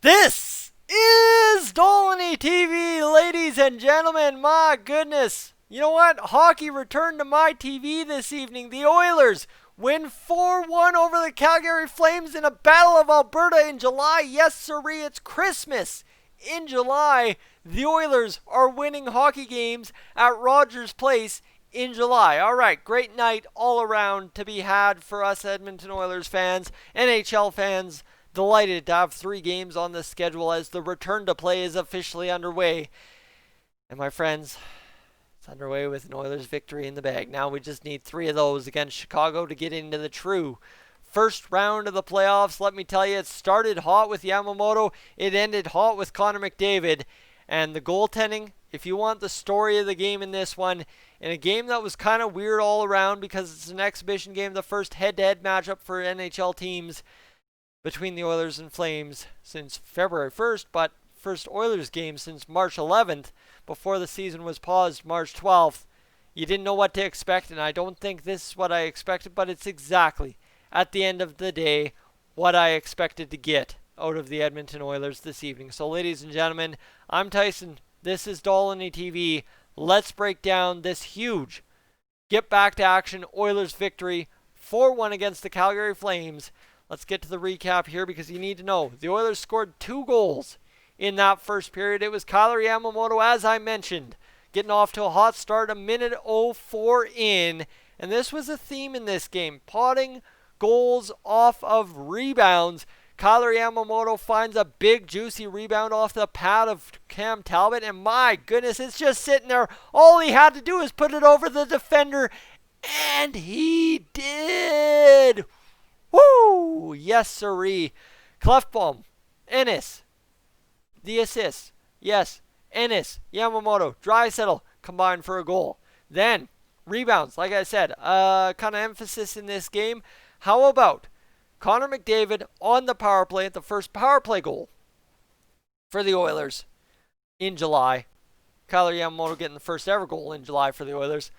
This is Dolany TV, ladies and gentlemen. My goodness. You know what? Hockey returned to my TV this evening. The Oilers win 4-1 over the Calgary Flames in a Battle of Alberta in July. Yes, sirree, it's Christmas. In July, the Oilers are winning hockey games at Rogers Place in July. All right, great night all around to be had for us Edmonton Oilers fans, NHL fans. Delighted to have 3 games on the schedule as the return to play is officially underway. And my friends, it's underway with an Oilers victory in the bag. Now we just need 3 of those against Chicago to get into the true first round of the playoffs. Let me tell you, it started hot with Yamamoto. It ended hot with Connor McDavid. And the goaltending, if you want the story of the game in this one, in a game that was kind of weird all around because it's an exhibition game, the first head-to-head matchup for NHL teams between the Oilers and Flames since February 1st, but first Oilers game since March 11th, before the season was paused March 12th. You didn't know what to expect, and I don't think this is what I expected, but it's exactly, at the end of the day, what I expected to get out of the Edmonton Oilers this evening. So ladies and gentlemen, I'm Tyson. This is Dolany TV. Let's break down this huge get back to action Oilers victory 4-1 against the Calgary Flames. Let's get to the recap here because you need to know the Oilers scored 2 goals in that first period. It was Kailer Yamamoto, as I mentioned, getting off to a hot start, a minute 04 in. And this was a theme in this game, potting goals off of rebounds. Kailer Yamamoto finds a big juicy rebound off the pad of Cam Talbot, and my goodness, it's just sitting there. All he had to do is put it over the defender, and he did. Woo! Yes, sirree. Clefbaum, Ennis, the assist. Yes, Ennis, Yamamoto, Draisaitl combined for a goal. Then, rebounds, like I said, kind of emphasis in this game. How about Connor McDavid on the power play at the first power play goal for the Oilers in July. Kailer Yamamoto getting the first ever goal in July for the Oilers.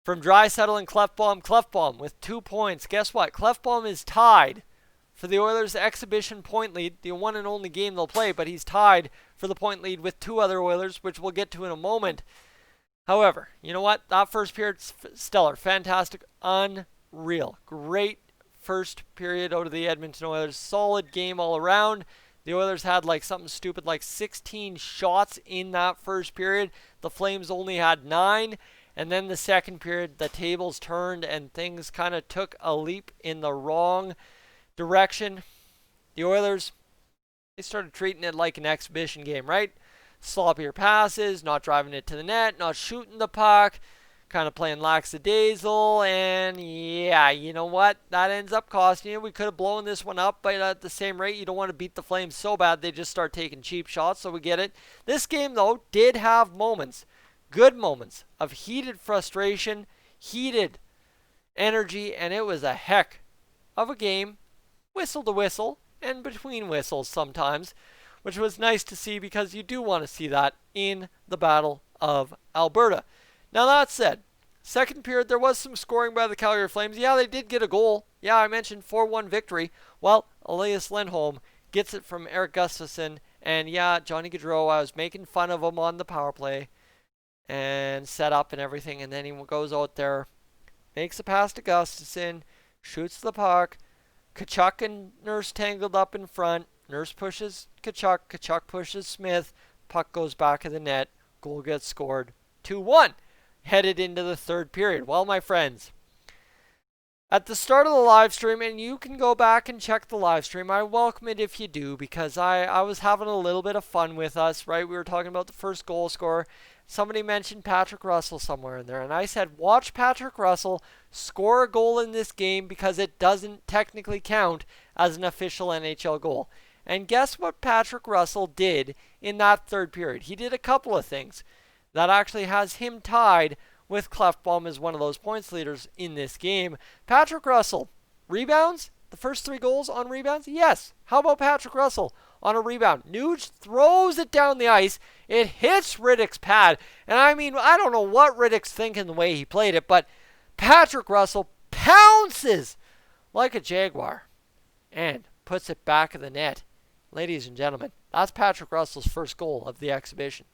From Draisaitl and Clefbaum with 2 points. Guess what? Clefbaum is tied for the Oilers' exhibition point lead, the one and only game they'll play, but he's tied for the point lead with 2 other Oilers, which we'll get to in a moment. However, you know what? That first period's stellar, fantastic, unreal. Great first period out of the Edmonton Oilers. Solid game all around. The Oilers had like something stupid like 16 shots in that first period. The Flames only had 9. And then the second period, the tables turned and things kind of took a leap in the wrong direction. The Oilers, they started treating it like an exhibition game, right? Sloppier passes, not driving it to the net, not shooting the puck, kind of playing lackadaisical, and yeah, you know what? That ends up costing you. We could have blown this one up, but at the same rate, you don't want to beat the Flames so bad they just start taking cheap shots, so we get it. This game, though, did have moments. Good moments of heated frustration, heated energy, and it was a heck of a game, whistle to whistle, and between whistles sometimes, which was nice to see because you do want to see that in the Battle of Alberta. Now that said, second period there was some scoring by the Calgary Flames. Yeah, they did get a goal. Yeah, I mentioned 4-1 victory. Well, Elias Lindholm gets it from Eric Gustafsson, and yeah, Johnny Gaudreau, I was making fun of him on the power play and set up and everything, and then he goes out there, makes a pass to Gustafsson, shoots the puck. Tkachuk and Nurse tangled up in front. Nurse pushes Tkachuk. Tkachuk pushes Smith. Puck goes back of the net. Goal gets scored. 2-1. Headed into the third period. Well, my friends, at the start of the live stream, and you can go back and check the live stream, I welcome it if you do, because I was having a little bit of fun with us, right? We were talking about the first goal scorer. Somebody mentioned Patrick Russell somewhere in there, and I said, watch Patrick Russell score a goal in this game because it doesn't technically count as an official NHL goal. And guess what Patrick Russell did in that third period? He did a couple of things that actually has him tied with Clefbaum as one of those points leaders in this game. Patrick Russell, rebounds? The first 3 goals on rebounds? Yes. How about Patrick Russell on a rebound? Nuge throws it down the ice. It hits Riddick's pad. And I mean, I don't know what Riddick's thinking the way he played it, but Patrick Russell pounces like a jaguar and puts it back of the net Ladies and gentlemen, that's Patrick Russell's first goal of the exhibition.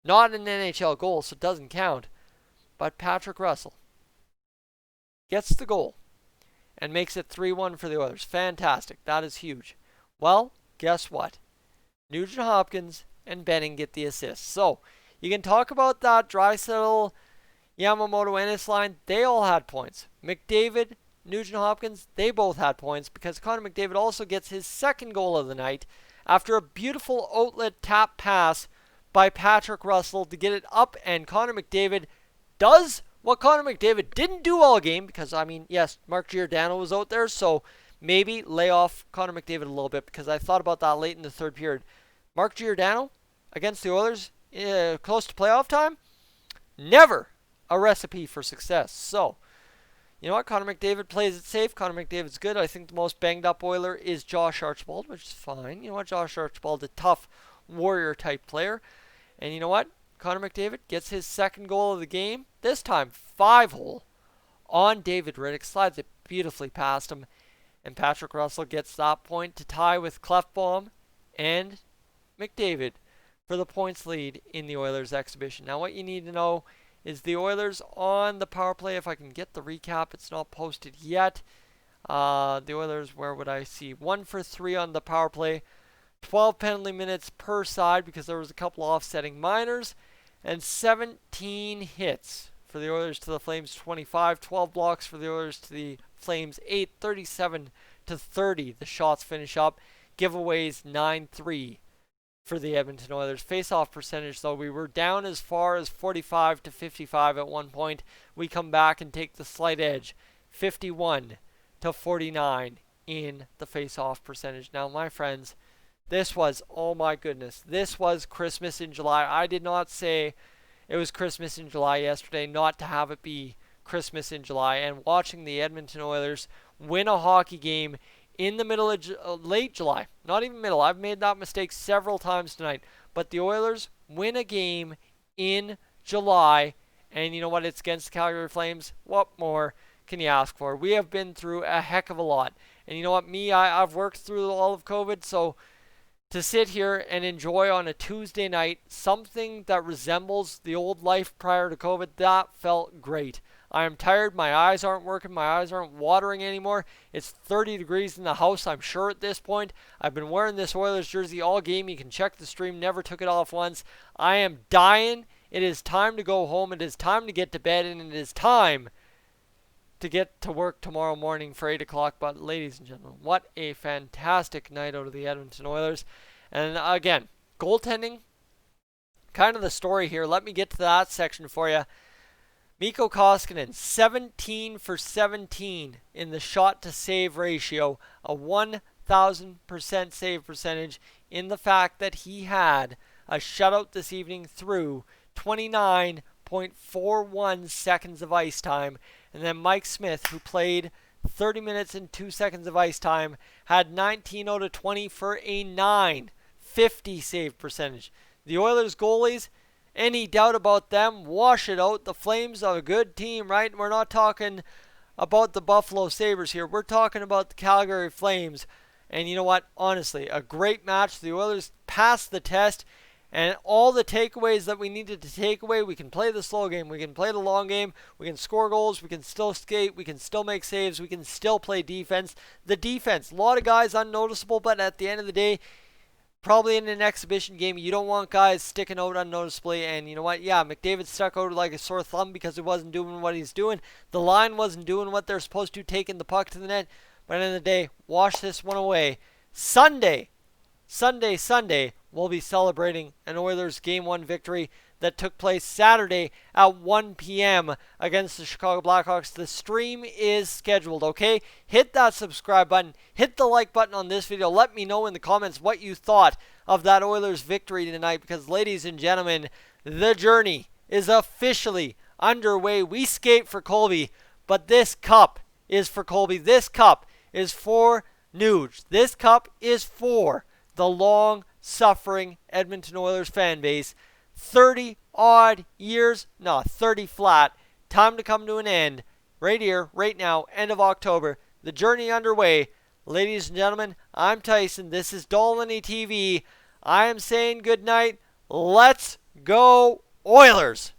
Not an NHL goal, so it doesn't count. But Patrick Russell gets the goal and makes it 3-1 for the Oilers. Fantastic. That is huge. Well, guess what? Nugent Hopkins and Benning get the assists. So, you can talk about that Draisaitl, Yamamoto, Ennis line. They all had points. McDavid, Nugent Hopkins, they both had points because Connor McDavid also gets his second goal of the night after a beautiful outlet tap pass by Patrick Russell to get it up, and Connor McDavid does what Connor McDavid didn't do all game because, yes, Mark Giordano was out there, so maybe lay off Connor McDavid a little bit because I thought about that late in the third period. Mark Giordano against the Oilers close to playoff time, never a recipe for success. So, you know what? Connor McDavid plays it safe. Connor McDavid's good. I think the most banged up Oiler is Josh Archibald, which is fine. You know what? Josh Archibald's a tough warrior-type player. And you know what? Connor McDavid gets his second goal of the game. This time, 5-hole on David Rittich. Slides it beautifully past him. And Patrick Russell gets that point to tie with Klefbom and McDavid for the points lead in the Oilers exhibition. Now what you need to know is the Oilers on the power play. If I can get the recap, it's not posted yet. The Oilers, where would I see? 1 for 3 on the power play. 12 penalty minutes per side because there was a couple offsetting minors. And 17 hits for the Oilers to the Flames 25. 12 blocks for the Oilers to the Flames 8. 37 to 30. The shots finish up. Giveaways 9-3 for the Edmonton Oilers. Face-off percentage, though, we were down as far as 45 to 55 at one point. We come back and take the slight edge. 51 to 49 in the face-off percentage. Now, my friends, this was, oh my goodness, this was Christmas in July. I did not say it was Christmas in July yesterday, not to have it be Christmas in July. And watching the Edmonton Oilers win a hockey game in the middle of late July, not even middle. I've made that mistake several times tonight. But the Oilers win a game in July, and you know what? It's against the Calgary Flames. What more can you ask for? We have been through a heck of a lot. And you know what? I've worked through all of COVID, so to sit here and enjoy on a Tuesday night something that resembles the old life prior to COVID, that felt great. I am tired. My eyes aren't working. My eyes aren't watering anymore. It's 30 degrees in the house, I'm sure, at this point. I've been wearing this Oilers jersey all game. You can check the stream. Never took it off once. I am dying. It is time to go home. It is time to get to bed. And it is time to get to work tomorrow morning for 8 o'clock. But ladies and gentlemen, what a fantastic night out of the Edmonton Oilers. And again, goaltending, kind of the story here. Let me get to that section for you. Mikko Koskinen, 17 for 17 in the shot-to-save ratio, a 1,000% save percentage in the fact that he had a shutout this evening through 29.41 seconds of ice time. And then Mike Smith, who played 30 minutes and 2 seconds of ice time, had 19 out of 20 for a 950 save percentage. The Oilers goalies, any doubt about them, wash it out. The Flames are a good team, right? We're not talking about the Buffalo Sabres here. We're talking about the Calgary Flames. And you know what? Honestly, a great match. The Oilers passed the test. And all the takeaways that we needed to take away, we can play the slow game. We can play the long game. We can score goals. We can still skate. We can still make saves. We can still play defense. The defense, a lot of guys unnoticeable, but at the end of the day, probably in an exhibition game, you don't want guys sticking out unnoticeably. And you know what? Yeah, McDavid stuck out like a sore thumb because he wasn't doing what he's doing. The line wasn't doing what they're supposed to, taking the puck to the net. But at the end of the day, wash this one away. Sunday, we'll be celebrating an Oilers Game 1 victory that took place Saturday at 1 p.m. against the Chicago Blackhawks. The stream is scheduled, okay? Hit that subscribe button. Hit the like button on this video. Let me know in the comments what you thought of that Oilers victory tonight because, ladies and gentlemen, the journey is officially underway. We skate for Colby, but this cup is for Colby. This cup is for Nuge. This cup is for the long-suffering Edmonton Oilers fan base. 30 odd years, no, 30 flat. Time to come to an end. Right here, right now, end of October. The journey underway. Ladies and gentlemen, I'm Tyson. This is Dolany TV. I am saying good night. Let's go Oilers!